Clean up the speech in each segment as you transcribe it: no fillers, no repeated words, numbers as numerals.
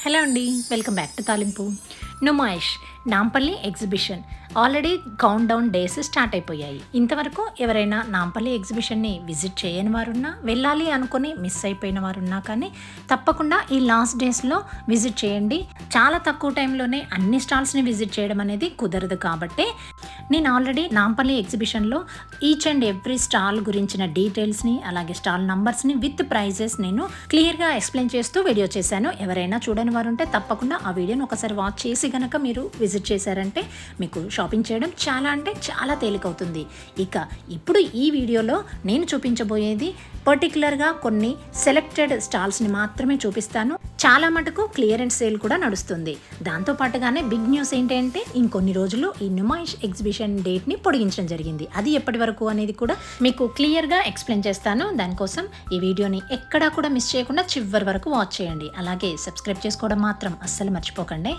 Hello అండి, welcome back to తాలింపు. Numaish Nampally exhibition already count down days start అయిపోయాయి. ఇంతవరకు ఎవరైనా నాంపల్లి ఎగ్జిబిషన్ని విజిట్ చేయని వారున్నా, వెళ్ళాలి అనుకుని మిస్ అయిపోయిన వారున్నా కానీ తప్పకుండా ఈ లాస్ట్ డేస్లో విజిట్ చేయండి. చాలా తక్కువ టైంలోనే అన్ని స్టాల్స్ని విజిట్ చేయడం అనేది కుదరదు కాబట్టి నేను ఆల్రెడీ నాంపల్లి ఎగ్జిబిషన్లో ఈచ్ అండ్ ఎవ్రీ స్టాల్ గురించిన డీటెయిల్స్ని, అలాగే స్టాల్ నంబర్స్ని విత్ ప్రైజెస్ నేను క్లియర్గా ఎక్స్ప్లెయిన్ చేస్తూ వీడియో చేశాను. ఎవరైనా చూడని వారు ఉంటే తప్పకుండా ఆ వీడియోని ఒకసారి వాచ్ చేసి గనక మీరు విజిట్ చేశారంటే మీకు షాపింగ్ చేయడం చాలా అంటే చాలా తేలికవుతుంది. ఇక ఇప్పుడు ఈ వీడియోలో నేను చూపించబోయేది పర్టికులర్గా కొన్ని సెలెక్టెడ్ స్టాల్స్ని మాత్రమే చూపిస్తాను. చాలా మటుకు క్లియరెన్స్ సేల్ కూడా నడుస్తుంది. దాంతోపాటుగానే బిగ్ న్యూస్ ఏంటంటే ఇంకొన్ని రోజులు ఈ నుమాయిష్ ఎగ్జిబిషన్ డేట్ని పొడిగించడం జరిగింది. అది ఎప్పటి వరకు అనేది కూడా మీకు క్లియర్గా ఎక్స్ప్లెయిన్ చేస్తాను. దానికోసం ఈ వీడియోని ఎక్కడా కూడా మిస్ చేయకుండా చివరి వరకు వాచ్ చేయండి. అలాగే సబ్స్క్రైబ్ చేసుకోవడం మాత్రం అస్సలు మర్చిపోకండి.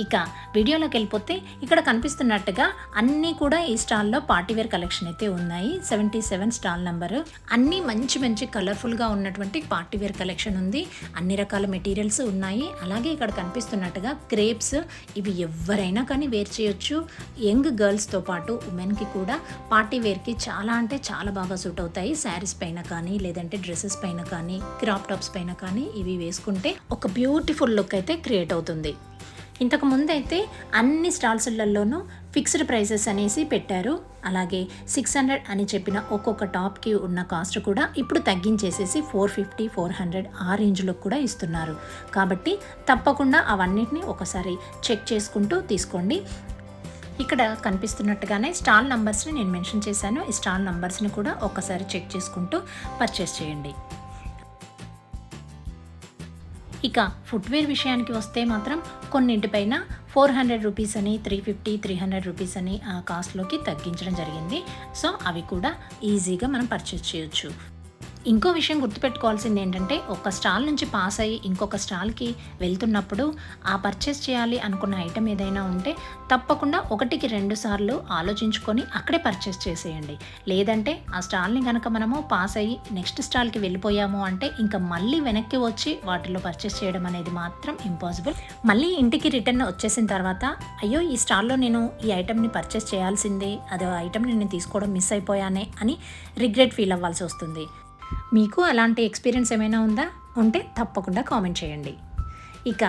ఇక వీడియోలోకి వెళ్ళిపోతే ఇక్కడ కనిపిస్తున్నట్టుగా అన్నీ కూడా ఈ స్టాల్లో పార్టీవేర్ కలెక్షన్ అయితే ఉన్నాయి. 77 స్టాల్ నెంబరు. అన్నీ మంచి మంచి కలర్ఫుల్గా ఉన్నటువంటి పార్టీవేర్ కలెక్షన్ ఉంది. అన్ని రకాల మెటీరియల్స్ ఉన్నాయి. అలాగే ఇక్కడ కనిపిస్తున్నట్టుగా క్రేప్స్, ఇవి ఎవరైనా కానీ వేర్ చేయొచ్చు. యంగ్ గర్ల్స్తో పాటు ఉమెన్కి కూడా పార్టీవేర్కి చాలా అంటే చాలా బాగా సూట్ అవుతాయి. శారీస్ పైన కానీ, లేదంటే డ్రెస్సెస్ పైన కానీ, క్రాప్ టాప్స్ పైన కానీ ఇవి వేసుకుంటే ఒక బ్యూటిఫుల్ లుక్ అయితే క్రియేట్ అవుతుంది. ఇంతకు ముందు అయితే అన్ని స్టాల్స్లలోనూ ఫిక్స్డ్ ప్రైసెస్ అనేసి పెట్టారు. అలాగే 600 అని చెప్పిన ఒక్కొక్క టాప్కి ఉన్న కాస్ట్ కూడా ఇప్పుడు తగ్గించేసేసి 450, 400 ఆ రేంజ్లో కూడా ఇస్తున్నారు. కాబట్టి తప్పకుండా అవన్నిటిని ఒకసారి చెక్ చేసుకుంటూ తీసుకోండి. ఇక్కడ కనిపిస్తున్నట్టుగానే స్టాల్ నంబర్స్ని నేను మెన్షన్ చేశాను. ఈ స్టాల్ నంబర్స్ని కూడా ఒకసారి చెక్ చేసుకుంటూ పర్చేస్ చేయండి. ఇక ఫుట్వేర్ విషయానికి వస్తే మాత్రం కొన్నింటిపైన 400 రూపీస్ అని, 350, 300 రూపీస్ అని ఆ కాస్ట్లోకి తగ్గించడం జరిగింది. సో అవి కూడా ఈజీగా మనం పర్చేస్ చేయొచ్చు. ఇంకో విషయం గుర్తుపెట్టుకోవాల్సింది ఏంటంటే, ఒక స్టాల్ నుంచి పాస్ అయ్యి ఇంకొక స్టాల్కి వెళ్తున్నప్పుడు ఆ పర్చేస్ చేయాలి అనుకున్న ఐటెం ఏదైనా ఉంటే తప్పకుండా 1-2 సార్లు ఆలోచించుకొని అక్కడే పర్చేస్ చేసేయండి. లేదంటే ఆ స్టాల్ని కనుక మనము పాస్ అయ్యి నెక్స్ట్ స్టాల్కి వెళ్ళిపోయాము అంటే ఇంకా మళ్ళీ వెనక్కి వచ్చి వాటిలో పర్చేస్ చేయడం అనేది మాత్రం ఇంపాసిబుల్. మళ్ళీ ఇంటికి రిటర్న్ వచ్చేసిన తర్వాత అయ్యో ఈ స్టాల్లో నేను ఈ ఐటెంని పర్చేస్ చేయాల్సిందే, అదే ఐటెంని నేను తీసుకోవడం మిస్ అయిపోయానే అని రిగ్రెట్ ఫీల్ అవ్వాల్సి వస్తుంది. మీకు అలాంటి ఎక్స్పీరియన్స్ ఏమైనా ఉంటే తప్పకుండా కామెంట్ చేయండి. ఇక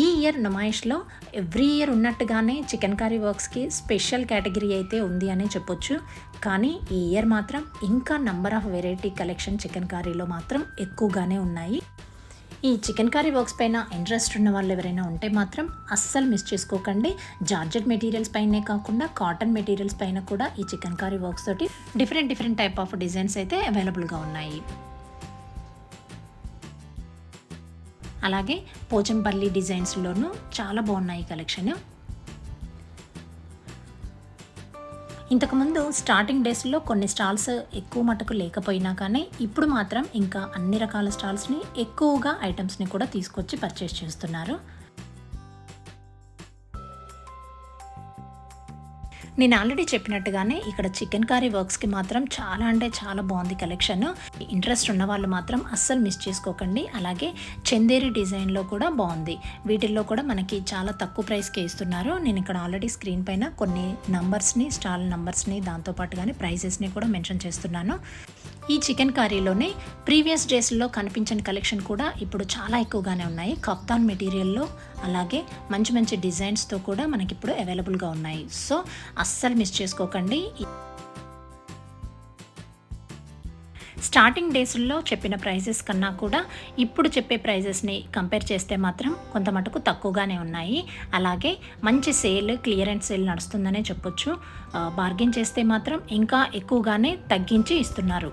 ఈ ఇయర్ నుమాయిష్లో ఎవ్రీ ఇయర్ ఉన్నట్టుగానే చికెన్ కర్రీ వర్క్స్కి స్పెషల్ కేటగిరీ అయితే ఉంది అనే చెప్పొచ్చు. కానీ ఈ ఇయర్ మాత్రం ఇంకా number of variety collection chicken కర్రీలో మాత్రం ఎక్కువగానే ఉన్నాయి. ఈ చికెన్ కర్రీ వర్క్స్ పైన ఇంట్రెస్ట్ ఉన్న వాళ్ళు ఎవరైనా ఉంటే మాత్రం అస్సలు మిస్ చేసుకోకండి. జార్జెట్ మెటీరియల్స్ పైనే కాకుండా కాటన్ మెటీరియల్స్ పైన కూడా ఈ చికెన్ కర్రీ వర్క్స్ తోటి డిఫరెంట్ టైప్ ఆఫ్ డిజైన్స్ అయితే అవైలబుల్గా ఉన్నాయి. అలాగే పోచంపల్లి డిజైన్స్లోనూ చాలా బాగున్నాయి కలెక్షన్. ఇంతకుముందు స్టార్టింగ్ డేస్లో కొన్ని స్టాల్స్ ఎక్కువ మటుకు లేకపోయినా కానీ ఇప్పుడు మాత్రం ఇంకా అన్ని రకాల స్టాల్స్ని ఎక్కువగా ఐటమ్స్ని కూడా తీసుకొచ్చి పర్చేస్ చేస్తున్నారు. నేను ఆల్రెడీ చెప్పినట్టుగానే ఇక్కడ చికెన్ కర్రీ వర్క్స్కి మాత్రం చాలా అంటే చాలా బాగుంది కలెక్షన్. ఇంట్రెస్ట్ ఉన్న వాళ్ళు మాత్రం అస్సలు మిస్ చేసుకోకండి. అలాగే చందేరి డిజైన్లో కూడా బాగుంది. వీటిల్లో కూడా మనకి చాలా తక్కువ ప్రైస్కే ఇస్తున్నారు. నేను ఇక్కడ ఆల్రెడీ స్క్రీన్ పైన కొన్ని నంబర్స్ని, స్టాల్ నంబర్స్ని, దాంతోపాటుగానే ప్రైజెస్ని కూడా మెన్షన్ చేస్తున్నాను. ఈ చికెన్ కర్రీలోనే ప్రీవియస్ డేస్లో కనిపించిన కలెక్షన్ కూడా ఇప్పుడు చాలా ఎక్కువగానే ఉన్నాయి. కఫ్తాన్ మెటీరియల్లో అలాగే మంచి మంచి డిజైన్స్తో కూడా మనకి ఇప్పుడు అవైలబుల్గా ఉన్నాయి. సో అస్సలు మిస్ చేసుకోకండి. స్టార్టింగ్ డేస్లో చెప్పిన ప్రైజెస్ కన్నా కూడా ఇప్పుడు చెప్పే ప్రైజెస్ని కంపేర్ చేస్తే మాత్రం కొంత మటుకు తక్కువగానే ఉన్నాయి. అలాగే మంచి సేల్, క్లియరెన్స్ సేల్ నడుస్తుందనే చెప్పొచ్చు. బార్గెన్ చేస్తే మాత్రం ఇంకా ఎక్కువగానే తగ్గించి ఇస్తున్నారు.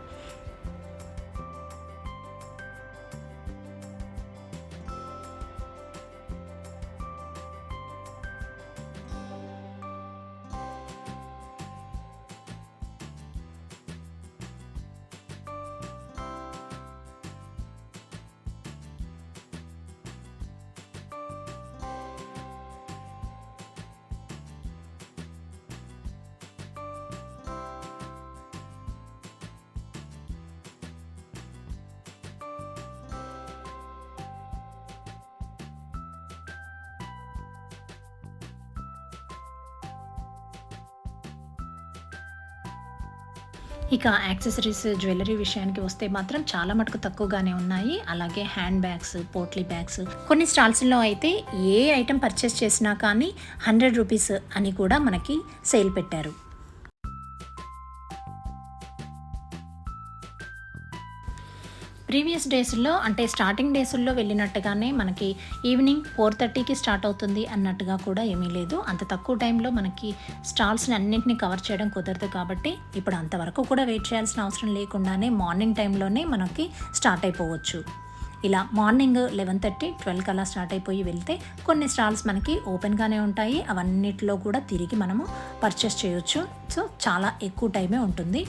ఇక యాక్సెసరీస్, జ్యువెలరీ విషయానికి వస్తే మాత్రం చాలా మటుకు తక్కువగానే ఉన్నాయి. అలాగే హ్యాండ్ బ్యాగ్స్, పోట్లీ బ్యాగ్స్, కొన్ని స్టాల్స్‌లో అయితే ఏ ఐటెం పర్చేస్ చేసినా కానీ ₹100 అని కూడా మనకి సేల్ పెట్టారు. ప్రీవియస్ డేస్‌లో అంటే స్టార్టింగ్ డేస్‌ల్లో వెళ్ళినట్టుగానే మనకి ఈవినింగ్ 4:30కి స్టార్ట్ అవుతుంది అన్నట్టుగా కూడా ఏమీ లేదు. అంత తక్కువ టైంలో మనకి స్టాల్స్‌ని అన్నింటిని కవర్ చేయడం కుదరదు కాబట్టి ఇప్పుడు అంతవరకు కూడా వెయిట్ చేయాల్సిన అవసరం లేకుండానే మార్నింగ్ టైంలోనే మనకి స్టార్ట్ అయిపోవచ్చు. ఇలా మార్నింగ్ 11:30, 12 కల్లా స్టార్ట్ అయిపోయి వెళ్తే కొన్ని స్టాల్స్ మనకి ఓపెన్‌గానే ఉంటాయి. అవన్నిటిలో కూడా తిరిగి మనము పర్చేస్ చేయొచ్చు. సో చాలా ఎక్కువ టైమే ఉంటుంది.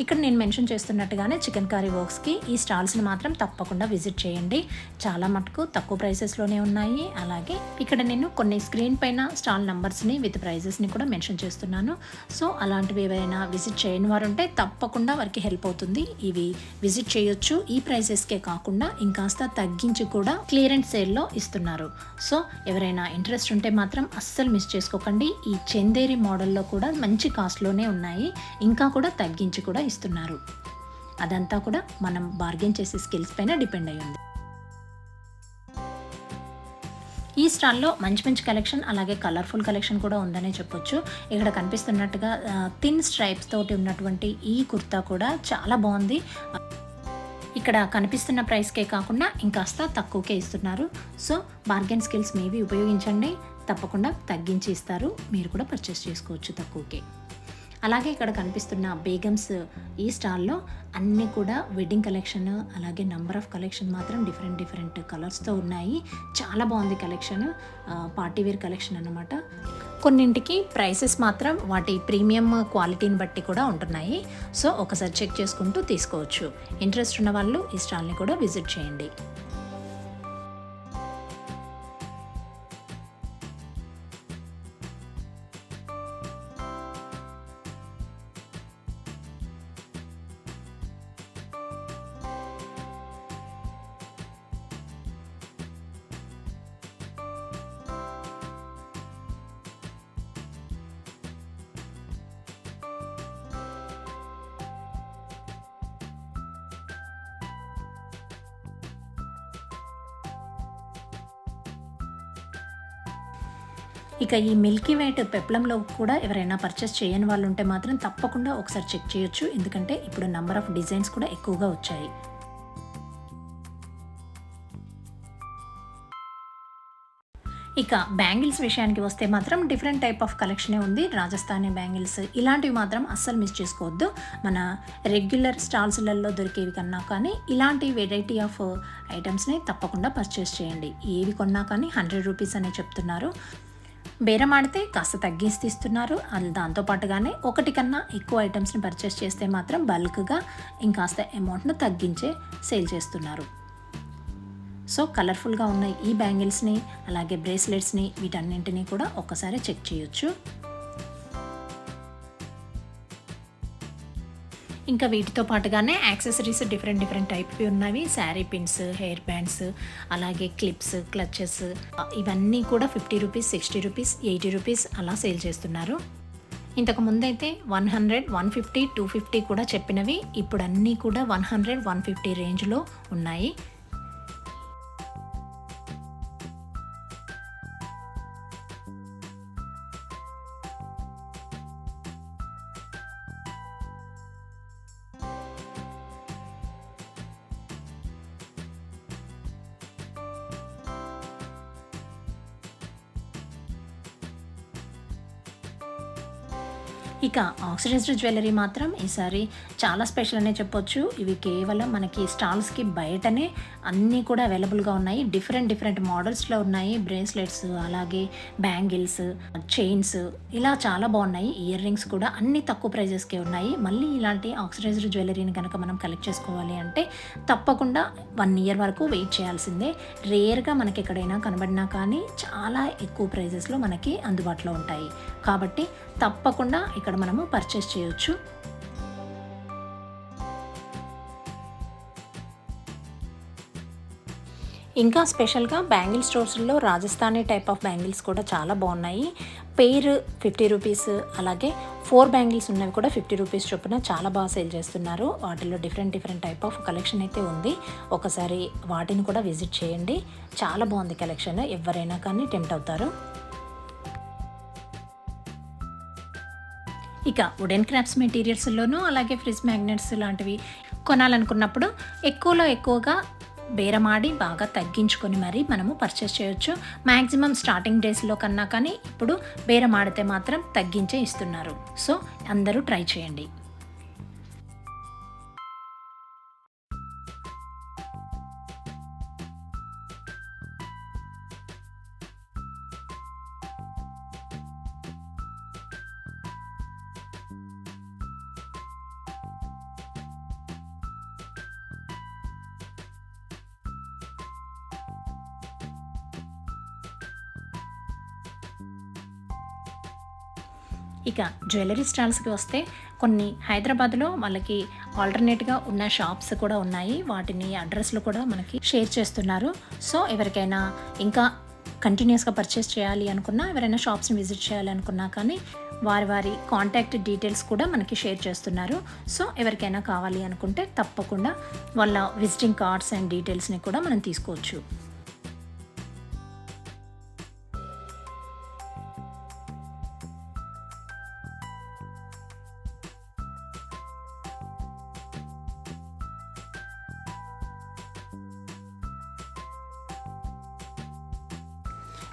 ఇక్కడ నేను మెన్షన్ చేస్తున్నట్టుగానే చికెన్ కర్రీ వర్క్స్‌కి ఈ స్టాల్స్‌ని మాత్రం తప్పకుండా విజిట్ చేయండి. చాలా మటుకు తక్కువ ప్రైసెస్‌లోనే ఉన్నాయి. అలాగే ఇక్కడ నేను కొన్ని స్క్రీన్ పైన స్టాల్ నంబర్స్‌ని విత్ ప్రైజెస్‌ని కూడా మెన్షన్ చేస్తున్నాను. సో అలాంటివి ఏవైనా విజిట్ చేయని వారు ఉంటే తప్పకుండా వారికి హెల్ప్ అవుతుంది. ఇవి విజిట్ చేయొచ్చు. ఈ ప్రైసెస్‌కే కాకుండా ఇంకాస్త తగ్గించి కూడా క్లియరెన్స్ సేల్‌లో ఇస్తున్నారు. సో ఎవరైనా ఇంట్రెస్ట్ ఉంటే మాత్రం అస్సలు మిస్ చేసుకోకండి. ఈ చందేరి మోడల్‌లో కూడా మంచి కాస్ట్‌లోనే ఉన్నాయి. ఇంకా కూడా తగ్గించి కూడా ఇస్తున్నారు. అదంతా కూడా మనం బార్గెన్ చేసే స్కిల్స్ పైన డిపెండ్ అయ్యి ఉంది. ఈ స్టాల్లో మంచి మంచి కలెక్షన్ అలాగే కలర్ఫుల్ కలెక్షన్ కూడా ఉందనే చెప్పొచ్చు. ఇక్కడ కనిపిస్తున్నట్టుగా థిన్ స్ట్రైప్స్ తోటి ఉన్నటువంటి ఈ కుర్తా కూడా చాలా బాగుంది. ఇక్కడ కనిపిస్తున్న ప్రైస్కే కాకుండా ఇంకాస్త తక్కువకే ఇస్తున్నారు. సో బార్గెన్ స్కిల్స్ మీవి ఉపయోగించండి. తప్పకుండా తగ్గించి ఇస్తారు. మీరు కూడా పర్చేస్ చేసుకోవచ్చు తక్కువకే. అలాగే ఇక్కడ కనిపిస్తున్న బేగమ్స్ ఈ స్టాల్లో అన్నీ కూడా వెడ్డింగ్ కలెక్షన్, అలాగే నంబర్ ఆఫ్ కలెక్షన్ మాత్రం డిఫరెంట్ కలర్స్తో ఉన్నాయి. చాలా బాగుంది కలెక్షన్. పార్టీ వేర్ కలెక్షన్ అన్నమాట. కొన్నింటికి ప్రైసెస్ మాత్రం వాటి ప్రీమియం క్వాలిటీని బట్టి కూడా ఉంటున్నాయి. సో ఒకసారి చెక్ చేసుకుంటూ తీసుకోవచ్చు. ఇంట్రెస్ట్ ఉన్న వాళ్ళు ఈ స్టాల్ని కూడా విజిట్ చేయండి. ఇక ఈ మిల్కీ వైట్ పెప్లంలో కూడా ఎవరైనా పర్చేస్ చేయని వాళ్ళు ఉంటే మాత్రం తప్పకుండా ఒకసారి చెక్ చేయొచ్చు. ఎందుకంటే ఇప్పుడు నంబర్ ఆఫ్ డిజైన్స్ కూడా ఎక్కువగా వచ్చాయి. ఇక బ్యాంగిల్స్ విషయానికి వస్తే మాత్రం డిఫరెంట్ టైప్ ఆఫ్ కలెక్షనే ఉంది. రాజస్థానీ బ్యాంగిల్స్ ఇలాంటివి మాత్రం అస్సలు మిస్ చేసుకోవద్దు. మన రెగ్యులర్ స్టాల్స్లలో దొరికేవి కన్నా కానీ ఇలాంటి వెరైటీ ఆఫ్ ఐటమ్స్ని తప్పకుండా పర్చేస్ చేయండి. ఏవి కొన్నా కానీ ₹100 అనే చెప్తున్నారు. బేరం ఆడితే కాస్త తగ్గిసి ఇస్తున్నారు. దాంతోపాటుగానే ఒకటి కన్నా ఎక్కువ ఐటమ్స్ని పర్చేస్ చేస్తే మాత్రం బల్క్గా ఇంకాస్త అమౌంట్ను తగ్గించే సేల్ చేస్తున్నారు. సో కలర్ఫుల్గా ఉన్న ఈ బ్యాంగిల్స్ని అలాగే బ్రేస్లెట్స్ని వీటన్నింటినీ కూడా ఒక్కసారి చెక్ చేయొచ్చు. ఇంకా వీటితో పాటుగానే యాక్సెసరీస్ డిఫరెంట్ టైప్వి ఉన్నవి. శారీ పిన్స్, హెయిర్ బ్యాండ్స్, అలాగే క్లిప్స్, క్లచెస్ ఇవన్నీ కూడా ₹50, ₹60, ₹80 అలా సేల్ చేస్తున్నారు. ఇంతకు ముందైతే 100, 150, 250 కూడా చెప్పినవి ఇప్పుడు అన్నీ కూడా 100, 150 రేంజ్లో ఉన్నాయి. ఇక ఆక్సిడైజ్డ్ జ్యువెలరీ మాత్రం ఈసారి చాలా స్పెషల్ అనే చెప్పొచ్చు. ఇవి కేవలం మనకి స్టాల్స్కి బయటనే అన్నీ కూడా అవైలబుల్గా ఉన్నాయి. డిఫరెంట్ మోడల్స్లో ఉన్నాయి. బ్రేస్లెట్స్, అలాగే బ్యాంగిల్స్, చైన్స్ ఇలా చాలా బాగున్నాయి. ఇయర్ రింగ్స్ కూడా అన్ని తక్కువ ప్రైజెస్కే ఉన్నాయి. మళ్ళీ ఇలాంటి ఆక్సిడైజ్డ్ జ్యువెలరీని కనుక మనం కలెక్ట్ చేసుకోవాలి అంటే తప్పకుండా 1 ఇయర్ వరకు వెయిట్ చేయాల్సిందే. రేర్గా మనకి ఎక్కడైనా కనబడినా కానీ చాలా ఎక్కువ ప్రైజెస్లో మనకి అందుబాటులో ఉంటాయి. కాబట్టి తప్పకుండా ఇక్కడ మనము పర్చేస్ చేయొచ్చు. ఇంకా స్పెషల్గా బ్యాంగిల్ స్టోర్స్లో రాజస్థానీ టైప్ ఆఫ్ బ్యాంగిల్స్ కూడా చాలా బాగున్నాయి. పెయిర్ 50 రూపీస్, అలాగే 4 బ్యాంగిల్స్ ఉన్నవి కూడా 50 రూపీస్ చొప్పున చాలా బాగా సేల్ చేస్తున్నారు. వాటిలో డిఫరెంట్ టైప్ ఆఫ్ కలెక్షన్ అయితే ఉంది. ఒకసారి వాటిని కూడా విజిట్ చేయండి. చాలా బాగుంది కలెక్షన్, ఎవరైనా కానీ టెంప్ట్ అవుతారు. ఇక వుడెన్ క్రాఫ్ట్స్ మెటీరియల్స్లోనూ అలాగే ఫ్రిడ్జ్ మ్యాగ్నెట్స్ లాంటివి కొనాలనుకున్నప్పుడు ఎక్కువగా బేరమాడి బాగా తగ్గించుకొని మరీ మనము పర్చేస్ చేయొచ్చు. మ్యాక్సిమం స్టార్టింగ్ డేస్లో కన్నా కానీ ఇప్పుడు బేరమాడితే మాత్రం తగ్గించే ఇస్తున్నారు. సో అందరూ ట్రై చేయండి. ఇక జ్యువెలరీ స్టాల్స్కి వస్తే కొన్ని హైదరాబాద్లో వాళ్ళకి ఆల్టర్నేట్గా ఉన్న షాప్స్ కూడా ఉన్నాయి. వాటిని అడ్రస్లు కూడా మనకి షేర్ చేస్తున్నారు. సో ఎవరికైనా ఇంకా కంటిన్యూస్గా పర్చేస్ చేయాలి అనుకున్నా, ఎవరైనా షాప్స్ని విజిట్ చేయాలి అనుకున్నా కానీ వారి కాంటాక్ట్ డీటెయిల్స్ కూడా మనకి షేర్ చేస్తున్నారు. సో ఎవరికైనా కావాలి అనుకుంటే తప్పకుండా వాళ్ళ విజిటింగ్ కార్డ్స్ అండ్ డీటెయిల్స్ని కూడా మనం తీసుకోవచ్చు.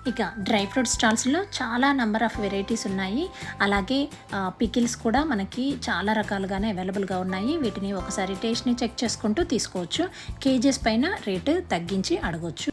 ఇక డ్రై ఫ్రూట్ స్టాల్స్లో చాలా నెంబర్ ఆఫ్ వెరైటీస్ ఉన్నాయి. అలాగే పికిల్స్ కూడా మనకి చాలా రకాలుగానే అవైలబుల్గా ఉన్నాయి. వీటిని ఒకసారి టేస్ట్ని చెక్ చేసుకుంటూ తీసుకోవచ్చు. కేజెస్ పైన రేటు తగ్గించి అడగొచ్చు.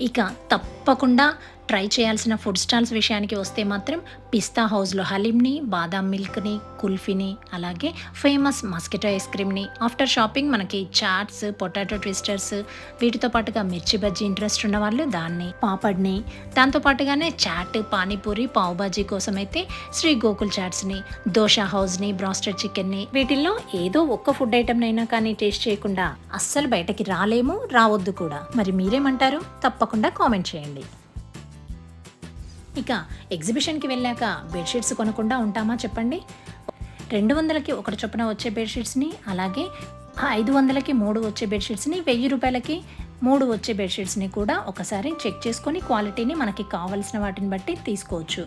ఇక తప్పకుండా ట్రై చేయాల్సిన ఫుడ్ స్టాల్స్ విషయానికి వస్తే మాత్రం పిస్తా హౌస్లో హలీంని, బాదాం మిల్క్ని, కుల్ఫీని, అలాగే ఫేమస్ మస్కిటో ఐస్ క్రీమ్ని, ఆఫ్టర్ షాపింగ్ మనకి చాట్స్, పొటాటో ట్విస్టర్స్, వీటితో పాటుగా మిర్చి బజ్జీ ఇంట్రెస్ట్ ఉన్న వాళ్ళు దాన్ని, పాపడ్ని, దాంతోపాటుగానే చాట్, పానీపూరి, పావు బాజీ కోసం అయితే శ్రీ గోకుల్ చాట్స్ని, దోశ హౌస్ని, బ్రాస్టెడ్ చికెన్ని, వీటిల్లో ఏదో ఒక్క ఫుడ్ ఐటమ్నైనా కానీ టేస్ట్ చేయకుండా అస్సలు బయటకి రావద్దు కూడా. మరి మీరేమంటారు? తప్పకుండా కామెంట్ చేయండి. ఇక ఎగ్జిబిషన్కి వెళ్ళాక బెడ్షీట్స్ కొనకుండా ఉంటామా చెప్పండి? 200కి ఒకటి చొప్పున వచ్చే బెడ్షీట్స్ని, అలాగే 500కి 3 వచ్చే బెడ్షీట్స్ని, 1000 రూపాయలకి 3 వచ్చే బెడ్షీట్స్ని కూడా ఒకసారి చెక్ చేసుకొని క్వాలిటీని మనకి కావాల్సిన వాటిని బట్టి తీసుకోవచ్చు.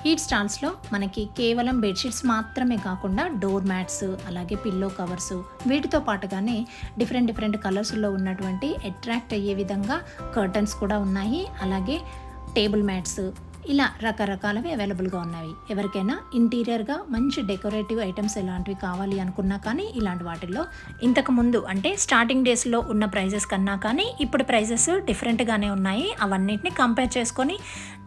ఈ స్టాల్స్లో మనకి కేవలం బెడ్షీట్స్ మాత్రమే కాకుండా డోర్ మ్యాట్స్, అలాగే పిల్లో కవర్స్, వీటితో పాటుగానే డిఫరెంట్ కలర్స్లో ఉన్నటువంటి అట్రాక్ట్ అయ్యే విధంగా కర్టన్స్ కూడా ఉన్నాయి. అలాగే టేబుల్ మ్యాట్స్, ఇలా రకరకాలవి అవైలబుల్గా ఉన్నాయి. ఎవరికైనా ఇంటీరియర్గా మంచి డెకరేటివ్ ఐటమ్స్ ఎలాంటివి కావాలి అనుకున్నా కానీ ఇలాంటి వాటిల్లో ఇంతకు ముందు అంటే స్టార్టింగ్ డేస్లో ఉన్న ప్రైజెస్ కన్నా కానీ ఇప్పుడు ప్రైజెస్ డిఫరెంట్గానే ఉన్నాయి. అవన్నిటిని కంపేర్ చేసుకొని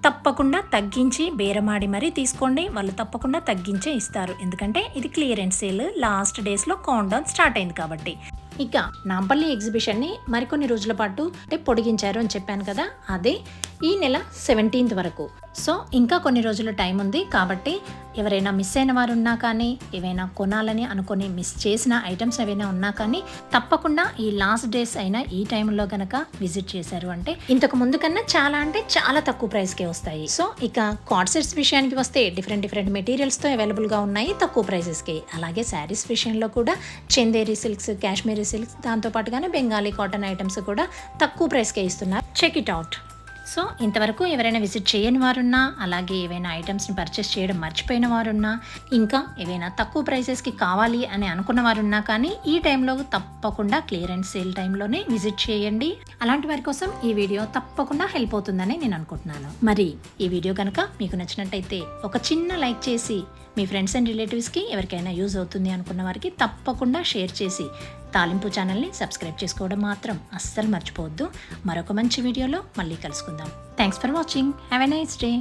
తప్పకుండా తగ్గించి బేరమాడి మరీ తీసుకోండి. వాళ్ళు తప్పకుండా తగ్గించే ఇస్తారు. ఎందుకంటే ఇది క్లియరెన్స్ సేల్, లాస్ట్ డేస్లో కౌంట్ డౌన్ స్టార్ట్ అయింది కాబట్టి. ఇక నాంపల్లి ఎగ్జిబిషన్ని మరికొన్ని రోజుల పాటు పొడిగించారు అని చెప్పాను కదా, అదే ఈ నెల 17th వరకు. సో ఇంకా కొన్ని రోజుల టైం ఉంది కాబట్టి ఎవరైనా మిస్ అయిన వారు ఉన్నా కానీ, ఏవైనా కొనాలని అనుకొని మిస్ చేసిన ఐటమ్స్ ఏవైనా ఉన్నా కానీ తప్పకుండా ఈ లాస్ట్ డేస్ అయినా ఈ టైంలో కనుక విజిట్ చేశారు అంటే ఇంతకు ముందు కన్నా చాలా తక్కువ ప్రైస్కే వస్తాయి. సో ఇక కార్డ్ సెట్స్ విషయానికి వస్తే డిఫరెంట్ మెటీరియల్స్తో అవైలబుల్గా ఉన్నాయి తక్కువ ప్రైజెస్కి. అలాగే శారీస్ విషయంలో కూడా చందేరి సిల్క్స్, కాశ్మీరీ సిల్క్స్, దాంతోపాటుగానే బెంగాలీ కాటన్ ఐటమ్స్ కూడా తక్కువ ప్రైస్కే ఇస్తున్నారు. Check it out. సో ఇంతవరకు ఎవరైనా విజిట్ చేయని వారున్నా, అలాగే ఏవైనా ఐటమ్స్ని పర్చేస్ చేయడం మర్చిపోయిన వారున్నా, ఇంకా ఏవైనా తక్కువ ప్రైసెస్కి కావాలి అని అనుకున్న వారున్నా కానీ ఈ టైంలో తప్పకుండా క్లియరెన్స్ సేల్ టైంలోనే విజిట్ చేయండి. అలాంటి వారి కోసం ఈ వీడియో తప్పకుండా హెల్ప్ అవుతుందని నేను అనుకుంటున్నాను. మరి ఈ వీడియో కనుక మీకు నచ్చినట్టయితే ఒక చిన్న లైక్ చేసి మీ ఫ్రెండ్స్ అండ్ రిలేటివ్స్కి ఎవరికైనా యూజ్ అవుతుంది అనుకున్న వారికి తప్పకుండా షేర్ చేసి తాలింపు ఛానల్ని సబ్స్క్రైబ్ చేసుకోవడం మాత్రం అస్సలు మర్చిపోవద్దు. మరొక మంచి వీడియోలో మళ్ళీ కలుసుకుందాం. Thanks for watching. Have a nice day.